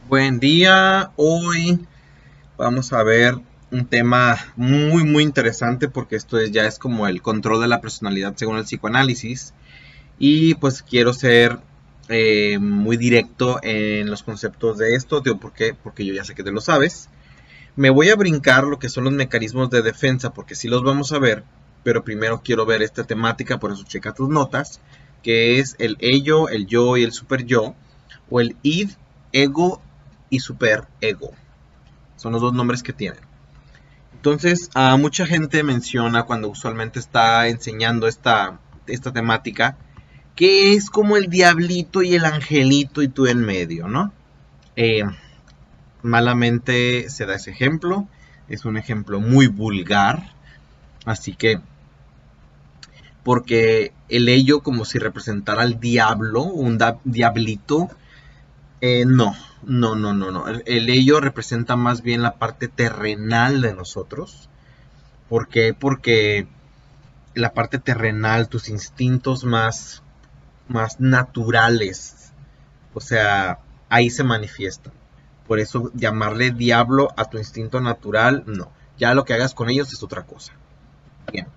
Buen día, hoy vamos a ver un tema muy interesante porque ya es como el control de la personalidad según el psicoanálisis y pues quiero ser muy directo en los conceptos de esto, digo, ¿por qué? Porque yo ya sé que te lo sabes. Me voy a brincar lo que son los mecanismos de defensa porque sí los vamos a ver, pero primero quiero ver esta temática, por eso checa tus notas, que es el ello, el yo y el super yo, o el id, ego y super ego. Son los dos nombres que tienen. Entonces, a mucha gente menciona cuando usualmente está enseñando esta temática, que es como el diablito y el angelito y tú en medio, ¿no? Eh, Malamente se da ese ejemplo, es un ejemplo muy vulgar, así que porque el ello como si representara al diablo, diablito, no, no. El ello representa más bien la parte terrenal de nosotros. ¿Por qué? Porque la parte terrenal, tus instintos más naturales, o sea, ahí se manifiestan. Por eso llamarle diablo a tu instinto natural, no. Ya lo que hagas con ellos es otra cosa. Bien.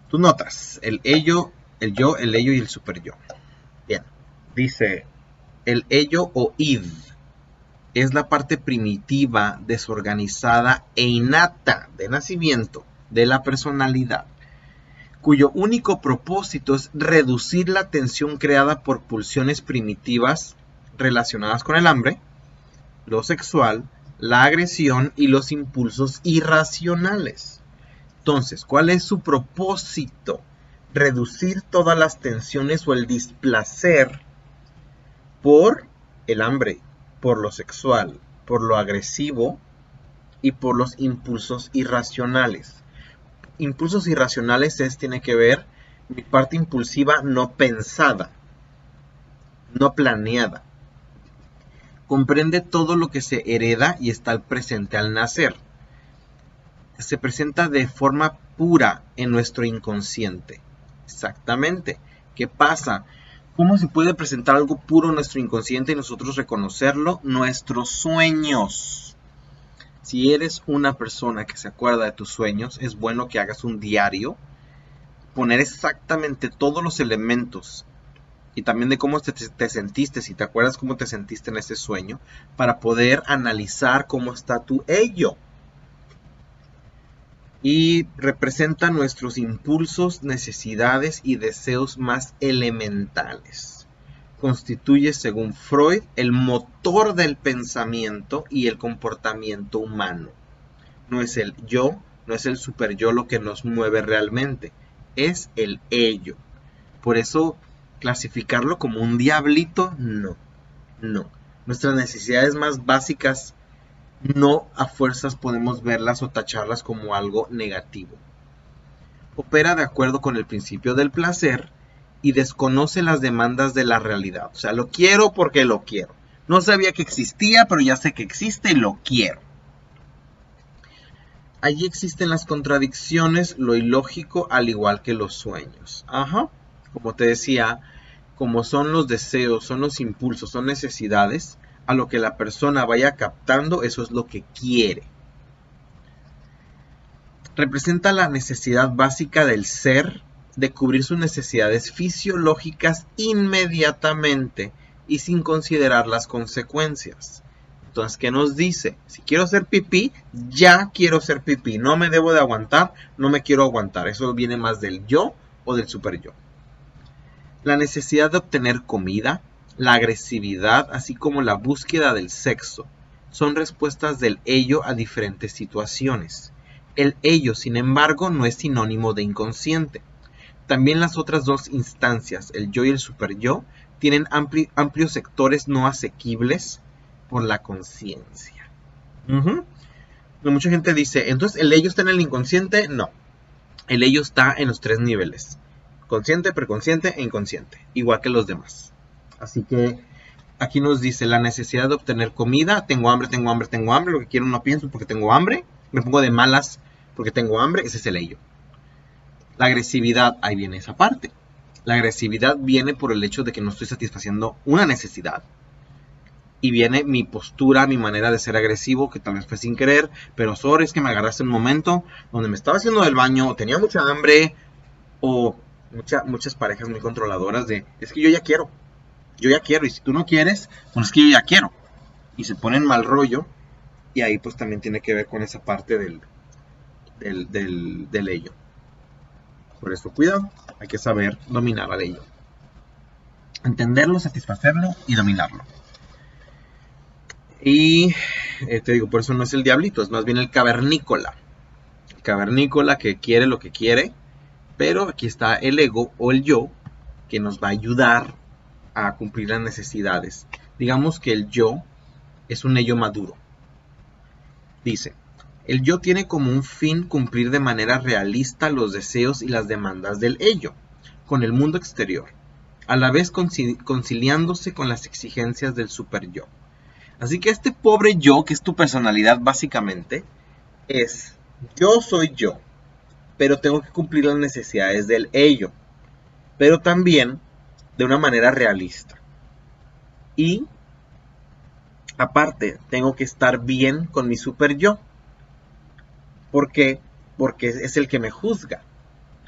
Tú notas el ello, el yo, el ello y el super yo. Bien. Dice, el ello o id es la parte primitiva, desorganizada e innata de nacimiento de la personalidad, cuyo único propósito es reducir la tensión creada por pulsiones primitivas relacionadas con el hambre, lo sexual, la agresión y los impulsos irracionales. Entonces, ¿cuál es su propósito? Reducir todas las tensiones o el displacer por el hambre, por lo sexual, por lo agresivo y por los impulsos irracionales. Impulsos irracionales tiene que ver mi parte impulsiva no pensada, no planeada. Comprende todo lo que se hereda y está al presente al nacer. Se presenta de forma pura en nuestro inconsciente. Exactamente. ¿Qué pasa? ¿Cómo se puede presentar algo puro en nuestro inconsciente y nosotros reconocerlo? Nuestros sueños. Si eres una persona que se acuerda de tus sueños, es bueno que hagas un diario, poner exactamente todos los elementos y también de cómo te sentiste, si te acuerdas cómo te sentiste en ese sueño, para poder analizar cómo está tu ello. Y representa nuestros impulsos, necesidades y deseos más elementales. Constituye, según Freud, el motor del pensamiento y el comportamiento humano. No es el yo, no es el super yo lo que nos mueve realmente, es el ello. Por eso, clasificarlo como un diablito, no, no. Nuestras necesidades más básicas no a fuerzas podemos verlas o tacharlas como algo negativo. Opera de acuerdo con el principio del placer y desconoce las demandas de la realidad. O sea, lo quiero porque lo quiero. No sabía que existía, pero ya sé que existe y lo quiero. Allí existen las contradicciones, lo ilógico, al igual que los sueños. Ajá. Como te decía, como son los deseos, son los impulsos, son necesidades, a lo que la persona vaya captando, eso es lo que quiere. Representa la necesidad básica del ser de cubrir sus necesidades fisiológicas inmediatamente y sin considerar las consecuencias. Entonces, ¿qué nos dice? Si quiero hacer pipí, ya quiero hacer pipí. No me debo de aguantar, no me quiero aguantar. Eso viene más del yo o del super yo. La necesidad de obtener comida, la agresividad, así como la búsqueda del sexo, son respuestas del ello a diferentes situaciones. El ello, sin embargo, no es sinónimo de inconsciente. También las otras dos instancias, el yo y el super yo, tienen amplios sectores no asequibles por la conciencia. Mucha gente dice, entonces el ello está en el inconsciente. No, el ello está en los tres niveles: consciente, preconsciente e inconsciente, igual que los demás. Así que aquí nos dice la necesidad de obtener comida. Tengo hambre, lo que quiero no pienso porque tengo hambre. Me pongo de malas porque tengo hambre, ese es el ello. La agresividad, ahí viene esa parte. La agresividad viene por el hecho de que no estoy satisfaciendo una necesidad. y viene mi postura, mi manera de ser agresivo, que tal vez fue sin querer, pero sorry, es que me agarraste en un momento donde me estaba haciendo del baño, o tenía mucha hambre, o muchas parejas muy controladoras de, es que yo ya quiero, y si tú no quieres, pues es que yo ya quiero, y se ponen mal rollo, y ahí pues también tiene que ver con esa parte del ello. Por eso cuidado, hay que saber dominar al ello. Entenderlo, satisfacerlo y dominarlo. Y te digo, por eso no es el diablito, es más bien el cavernícola. El cavernícola que quiere lo que quiere, pero aquí está el ego o el yo que nos va a ayudar a cumplir las necesidades. Digamos que el yo es un ello maduro. Dice, el yo tiene como un fin cumplir de manera realista los deseos y las demandas del ello con el mundo exterior, a la vez conciliándose con las exigencias del super yo. Así que este pobre yo, que es tu personalidad básicamente, es yo soy yo, pero tengo que cumplir las necesidades del ello, pero también de una manera realista. Y aparte, tengo que estar bien con mi super yo. ¿Por qué? Porque es el que me juzga.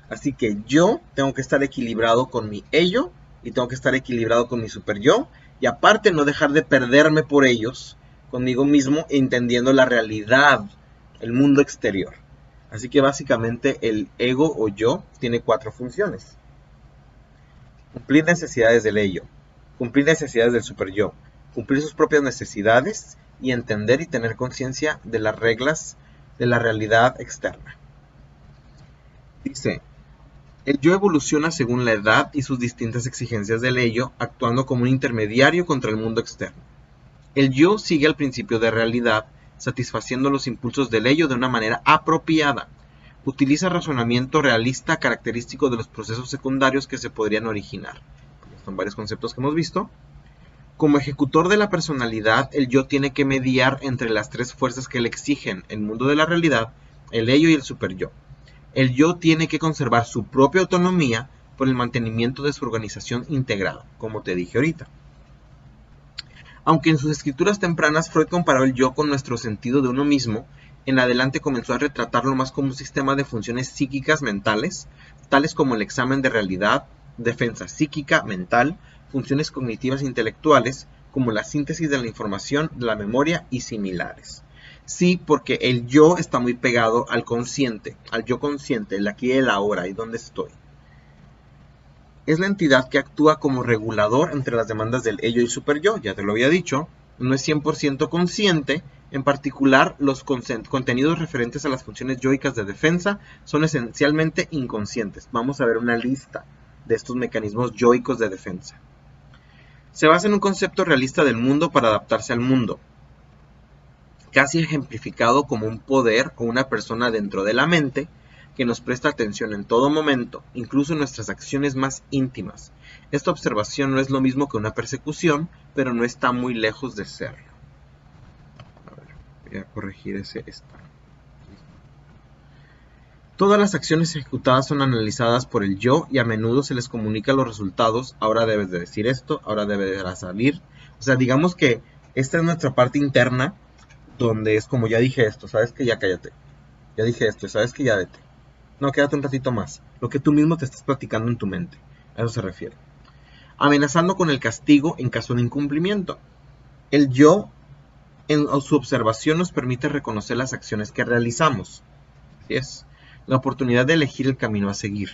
Así que yo tengo que estar equilibrado con mi ello y tengo que estar equilibrado con mi super yo. Y aparte no dejar de perderme por ellos, conmigo mismo, entendiendo la realidad, el mundo exterior. Así que básicamente el ego o yo tiene 4 funciones. Cumplir necesidades del ello, cumplir necesidades del super yo, cumplir sus propias necesidades y entender y tener conciencia de las reglas de la realidad externa. Dice, el yo evoluciona según la edad y sus distintas exigencias del ello, actuando como un intermediario contra el mundo externo. El yo sigue al principio de realidad, satisfaciendo los impulsos del ello de una manera apropiada. Utiliza razonamiento realista característico de los procesos secundarios que se podrían originar. Son varios conceptos que hemos visto. Como ejecutor de la personalidad, el yo tiene que mediar entre las 3 fuerzas que le exigen el mundo de la realidad, el ello y el super yo. El yo tiene que conservar su propia autonomía por el mantenimiento de su organización integrada, como te dije ahorita. Aunque en sus escrituras tempranas Freud comparó el yo con nuestro sentido de uno mismo, en adelante comenzó a retratarlo más como un sistema de funciones psíquicas mentales, tales como el examen de realidad, defensa psíquica mental, funciones cognitivas e intelectuales, como la síntesis de la información, la memoria y similares. Sí, porque el yo está muy pegado al consciente, al yo consciente, el aquí y el ahora, y dónde estoy. Es la entidad que actúa como regulador entre las demandas del ello y super yo, ya te lo había dicho, no es 100% consciente, en particular los contenidos referentes a las funciones yoicas de defensa son esencialmente inconscientes. Vamos a ver una lista de estos mecanismos yoicos de defensa. Se basa en un concepto realista del mundo para adaptarse al mundo, casi ejemplificado como un poder o una persona dentro de la mente que nos presta atención en todo momento, incluso en nuestras acciones más íntimas. Esta observación no es lo mismo que una persecución, pero no está muy lejos de serlo. A ver, voy a corregir esta. Todas las acciones ejecutadas son analizadas por el yo y a menudo se les comunica los resultados. Ahora debes de decir esto, ahora debes de salir. O sea, digamos que esta es nuestra parte interna, donde es como ya dije esto, sabes que ya cállate. Ya dije esto, sabes que ya vete. No, quédate un ratito más. Lo que tú mismo te estás platicando en tu mente. A eso se refiere. Amenazando con el castigo en caso de incumplimiento. El yo, en su observación, nos permite reconocer las acciones que realizamos. Así es. La oportunidad de elegir el camino a seguir.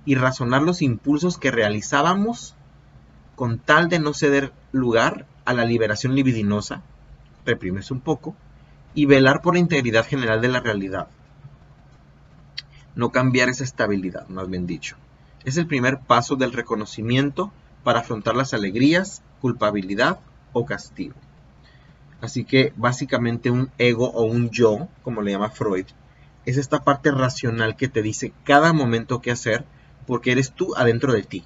Y razonar los impulsos que realizábamos con tal de no ceder lugar a la liberación libidinosa, reprimirse un poco, y velar por la integridad general de la realidad. No cambiar esa estabilidad, más bien dicho. Es el primer paso del reconocimiento para afrontar las alegrías, culpabilidad o castigo. Así que básicamente un ego o un yo, como le llama Freud, es esta parte racional que te dice cada momento qué hacer porque eres tú adentro de ti.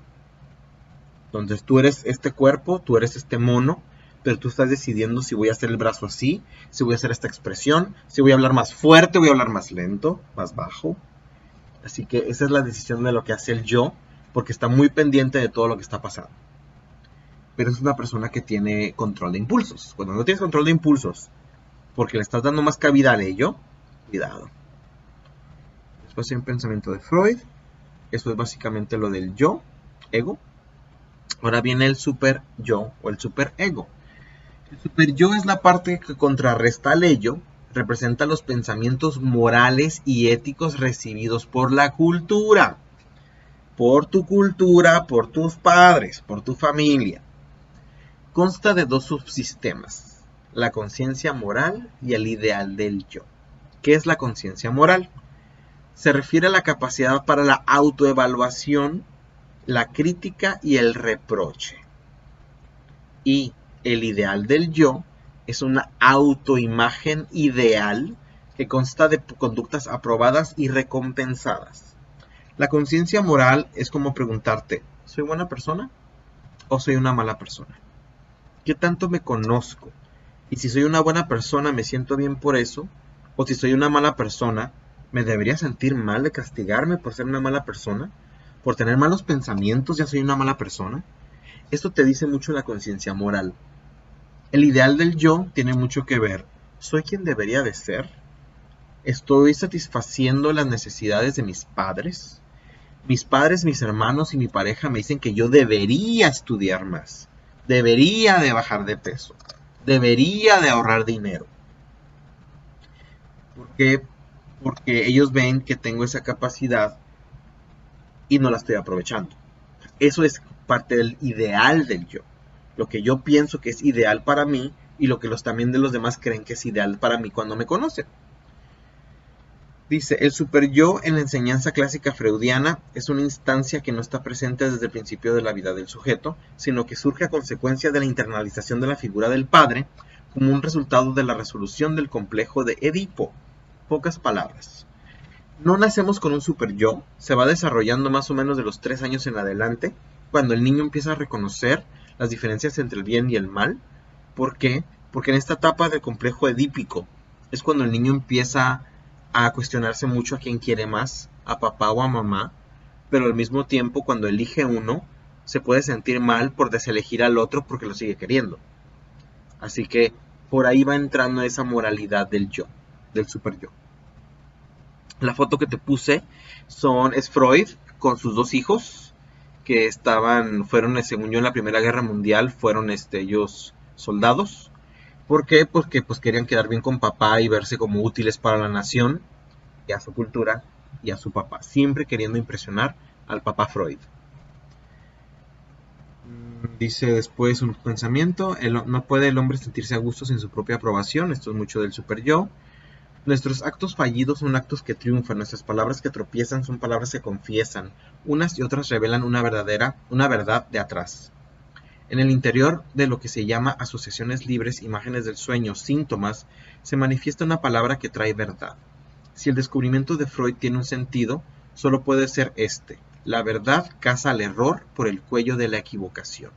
Entonces tú eres este cuerpo, tú eres este mono, pero tú estás decidiendo si voy a hacer el brazo así, si voy a hacer esta expresión, si voy a hablar más fuerte, voy a hablar más lento, más bajo. Así que esa es la decisión de lo que hace el yo, porque está muy pendiente de todo lo que está pasando. pero es una persona que tiene control de impulsos. Cuando no tienes control de impulsos, porque le estás dando más cabida al ello, cuidado. Después hay un pensamiento de Freud. Eso es básicamente lo del yo, ego. Ahora viene el super yo o el super ego. El super yo es la parte que contrarresta al ello, representa los pensamientos morales y éticos recibidos por la cultura, por tu cultura, por tus padres, por tu familia. Consta de dos subsistemas, la conciencia moral y el ideal del yo. ¿Qué es la conciencia moral? Se refiere a la capacidad para la autoevaluación, la crítica y el reproche. Y el ideal del yo es una autoimagen ideal que consta de conductas aprobadas y recompensadas. La conciencia moral es como preguntarte, ¿soy buena persona o soy una mala persona? ¿Qué tanto me conozco? Y si soy una buena persona, ¿me siento bien por eso? O si soy una mala persona, ¿me debería sentir mal de castigarme por ser una mala persona? ¿Por tener malos pensamientos ya soy una mala persona? Esto te dice mucho la conciencia moral. El ideal del yo tiene mucho que ver. ¿Soy quien debería de ser? ¿Estoy satisfaciendo las necesidades de mis padres? Mis padres, mis hermanos y mi pareja me dicen que yo debería estudiar más. Debería de bajar de peso. Debería de ahorrar dinero. ¿Por qué? Porque ellos ven que tengo esa capacidad y no la estoy aprovechando. Eso es parte del ideal del yo. Lo que yo pienso que es ideal para mí y lo que también de los demás creen que es ideal para mí cuando me conocen. Dice, el superyo en la enseñanza clásica freudiana es una instancia que no está presente desde el principio de la vida del sujeto, sino que surge a consecuencia de la internalización de la figura del padre como un resultado de la resolución del complejo de Edipo. Pocas palabras. No nacemos con un superyo, se va desarrollando más o menos de los 3 años en adelante, cuando el niño empieza a reconocer las diferencias entre el bien y el mal. ¿Por qué? Porque en esta etapa del complejo edípico es cuando el niño empieza a cuestionarse mucho a quién quiere más, a papá o a mamá, pero al mismo tiempo cuando elige uno, se puede sentir mal por deselegir al otro porque lo sigue queriendo. Así que por ahí va entrando esa moralidad del yo, del superyo. La foto que te puse es Freud con sus 2 hijos que fueron según yo en la Primera Guerra Mundial, fueron ellos soldados. ¿Por qué? Porque pues querían quedar bien con papá y verse como útiles para la nación y a su cultura y a su papá, siempre queriendo impresionar al papá Freud. Dice después un pensamiento, no puede el hombre sentirse a gusto sin su propia aprobación, esto es mucho del superyo. Nuestros actos fallidos son actos que triunfan, nuestras palabras que tropiezan son palabras que confiesan, unas y otras revelan una verdad de atrás. En el interior de lo que se llama asociaciones libres, imágenes del sueño, síntomas, se manifiesta una palabra que trae verdad. Si el descubrimiento de Freud tiene un sentido, solo puede ser la verdad caza al error por el cuello de la equivocación.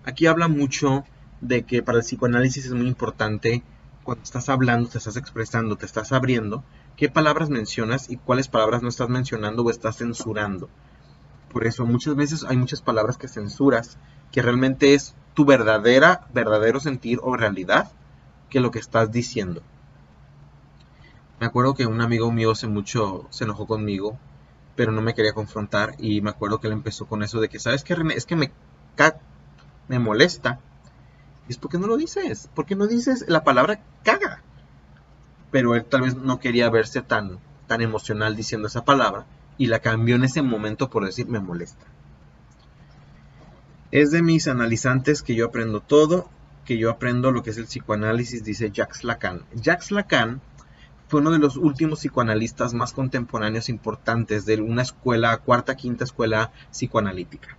Aquí habla mucho de que para el psicoanálisis es muy importante cuando estás hablando, te estás expresando, te estás abriendo, qué palabras mencionas y cuáles palabras no estás mencionando o estás censurando. Por eso muchas veces hay muchas palabras que censuras, que realmente es tu verdadero sentir o realidad que lo que estás diciendo. Me acuerdo que un amigo mío hace mucho se enojó conmigo, pero no me quería confrontar y me acuerdo que él empezó con eso de que, ¿sabes qué, René? Es que me molesta. ¿Y es por qué no lo dices? ¿Por qué no dices la palabra caga? Pero él tal vez no quería verse tan emocional diciendo esa palabra y la cambió en ese momento por decir me molesta. Es de mis analizantes que yo aprendo todo, que yo aprendo lo que es el psicoanálisis, dice Jacques Lacan. Jacques Lacan fue uno de los últimos psicoanalistas más contemporáneos importantes de una quinta escuela psicoanalítica,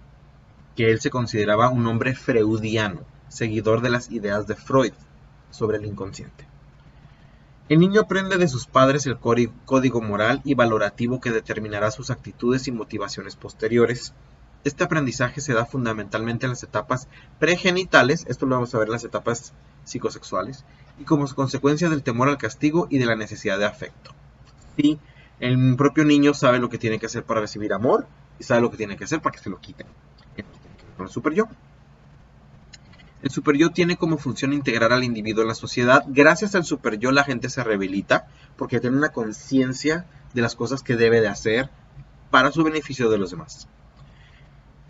que él se consideraba un hombre freudiano, seguidor de las ideas de Freud sobre el inconsciente. El niño aprende de sus padres el código moral y valorativo que determinará sus actitudes y motivaciones posteriores. Este aprendizaje se da fundamentalmente en las etapas pregenitales, esto lo vamos a ver en las etapas psicosexuales, y como consecuencia del temor al castigo y de la necesidad de afecto. Sí, el propio niño sabe lo que tiene que hacer para recibir amor y sabe lo que tiene que hacer para que se lo quiten. Con el superyo. El superyo tiene como función integrar al individuo en la sociedad. Gracias al superyo la gente se rehabilita porque tiene una conciencia de las cosas que debe de hacer para su beneficio de los demás.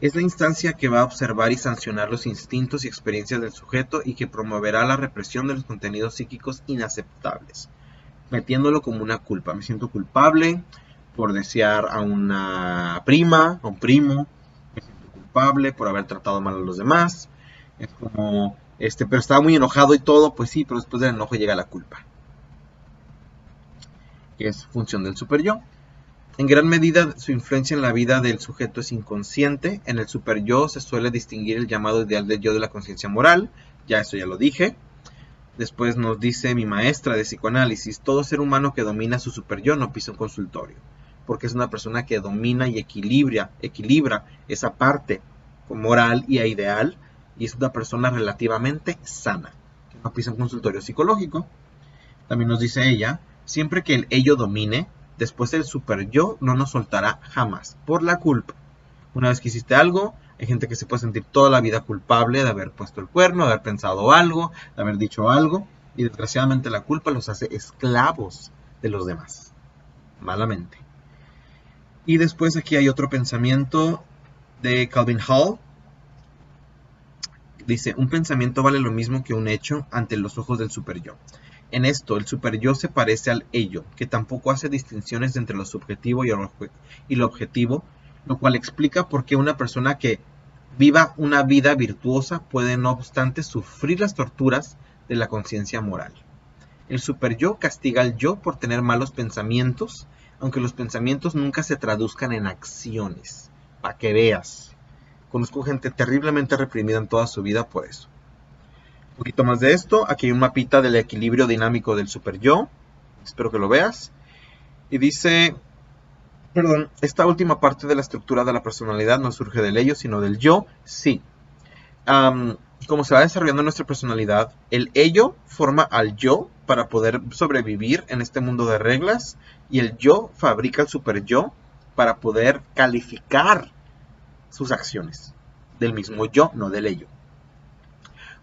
Es la instancia que va a observar y sancionar los instintos y experiencias del sujeto y que promoverá la represión de los contenidos psíquicos inaceptables, metiéndolo como una culpa. Me siento culpable por desear a una prima, a un primo. Me siento culpable por haber tratado mal a los demás. Es como, pero estaba muy enojado y todo, pues sí, pero después del enojo llega la culpa. Que es función del superyo. En gran medida, su influencia en la vida del sujeto es inconsciente. En el superyo se suele distinguir el llamado ideal del yo de la conciencia moral. Ya eso ya lo dije. Después nos dice mi maestra de psicoanálisis, todo ser humano que domina su superyo no pisa un consultorio, porque es una persona que domina y equilibra esa parte moral y ideal, y es una persona relativamente sana, que no pisa un consultorio psicológico. También nos dice ella, siempre que el ello domine, después el superyo no nos soltará jamás, por la culpa. Una vez que hiciste algo, hay gente que se puede sentir toda la vida culpable de haber puesto el cuerno, de haber pensado algo, de haber dicho algo, y desgraciadamente la culpa los hace esclavos de los demás, malamente. Y después aquí hay otro pensamiento de Calvin Hall. Dice, un pensamiento vale lo mismo que un hecho ante los ojos del superyo. En esto, el superyo se parece al ello, que tampoco hace distinciones entre lo subjetivo y lo objetivo, lo cual explica por qué una persona que viva una vida virtuosa puede no obstante sufrir las torturas de la conciencia moral. El superyo castiga al yo por tener malos pensamientos, aunque los pensamientos nunca se traduzcan en acciones. Para que veas. Conozco gente terriblemente reprimida en toda su vida por eso. Un poquito más de esto. Aquí hay un mapita del equilibrio dinámico del superyo. Espero que lo veas. Y dice... Perdón, esta última parte de la estructura de la personalidad no surge del ello, sino del yo. Sí. Como se va desarrollando nuestra personalidad, el ello forma al yo para poder sobrevivir en este mundo de reglas, y el yo fabrica el superyo para poder calificar sus acciones del mismo yo, no del ello.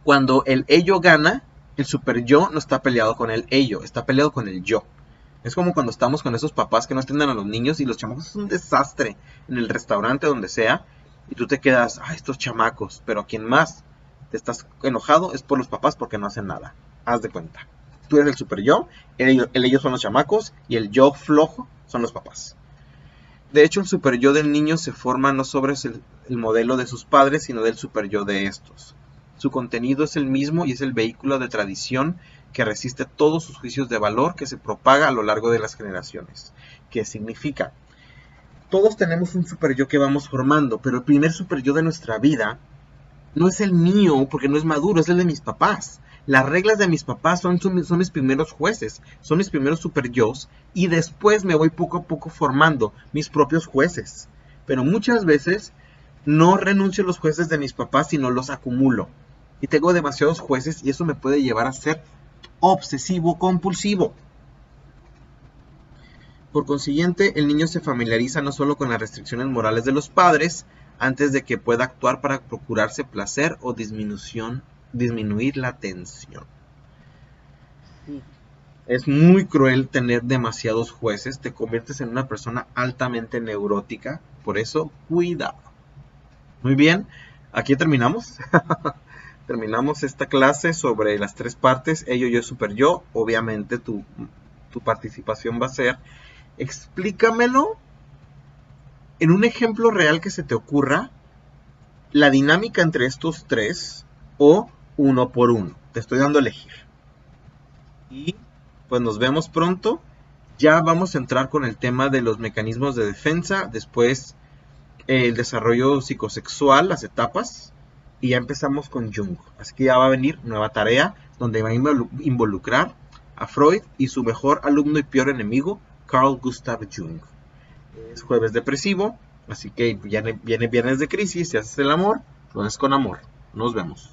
Cuando el ello gana, el superyo no está peleado con el ello, está peleado con el yo. Es como cuando estamos con esos papás que no atienden a los niños y los chamacos es un desastre en el restaurante, donde sea, y tú te quedas, estos chamacos, pero quien más te estás enojado es por los papás porque no hacen nada. Haz de cuenta. Tú eres el superyo, el ellos son los chamacos y el yo flojo son los papás. De hecho, el superyo del niño se forma no sobre el modelo de sus padres, sino del superyo de estos. Su contenido es el mismo y es el vehículo de tradición que resiste todos sus juicios de valor que se propaga a lo largo de las generaciones. ¿Qué significa? Todos tenemos un superyo que vamos formando, pero el primer superyo de nuestra vida no es el mío porque no es maduro, es el de mis papás. Las reglas de mis papás son mis primeros jueces, son mis primeros superyos, y después me voy poco a poco formando mis propios jueces. Pero muchas veces no renuncio a los jueces de mis papás, sino los acumulo. Y tengo demasiados jueces y eso me puede llevar a ser obsesivo compulsivo. Por consiguiente, el niño se familiariza no solo con las restricciones morales de los padres, antes de que pueda actuar para procurarse placer o disminuir la tensión. Es muy cruel tener demasiados jueces, te conviertes en una persona altamente neurótica, por eso cuidado. Muy bien, aquí terminamos. Terminamos esta clase sobre las tres partes, ello, yo, superyo. Obviamente tu participación va a ser, explícamelo en un ejemplo real que se te ocurra, la dinámica entre estos tres o uno por uno. Te estoy dando a elegir. Y pues nos vemos pronto. Ya vamos a entrar con el tema de los mecanismos de defensa, después el desarrollo psicosexual, las etapas, y ya empezamos con Jung. Así que ya va a venir nueva tarea donde va a involucrar a Freud y su mejor alumno y peor enemigo, Carl Gustav Jung. Es jueves depresivo, así que viene viernes de crisis. Si haces el amor, lo haces con amor. Nos vemos.